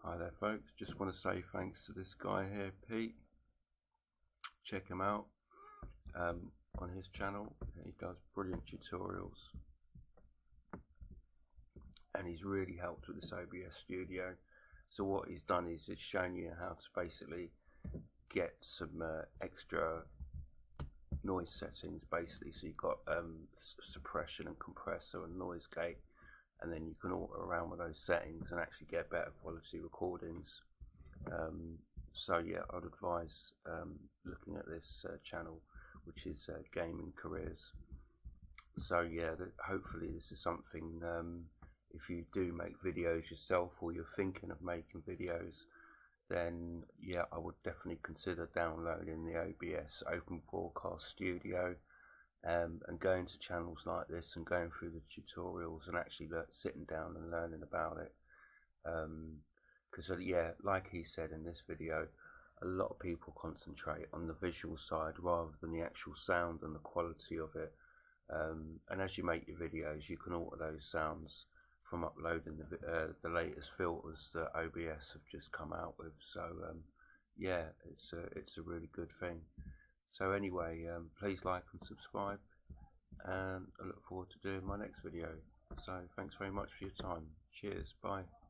Hi there folks, just want to say thanks to this guy here, Pete. Check him out on his channel. He does brilliant tutorials and he's really helped with this OBS studio. So what he's done is it's shown you how to basically get some extra noise settings basically. So you've got suppression and compressor and noise gate, and then you can alter around with those settings and actually get better quality recordings. So yeah, I'd advise looking at this channel, which is Gaming Careers. So yeah, hopefully this is something, if you do make videos yourself or you're thinking of making videos, then yeah, I would definitely consider downloading the OBS Open Broadcast Studio and going to channels like this and going through the tutorials and actually sitting down and learning about it. Because yeah, like he said in this video, a lot of people concentrate on the visual side rather than the actual sound and the quality of it. And as you make your videos, you can alter those sounds from uploading the latest filters that OBS have just come out with. So yeah, it's a really good thing. So anyway, please like and subscribe, and I look forward to doing my next video. So thanks very much for your time. Cheers, bye.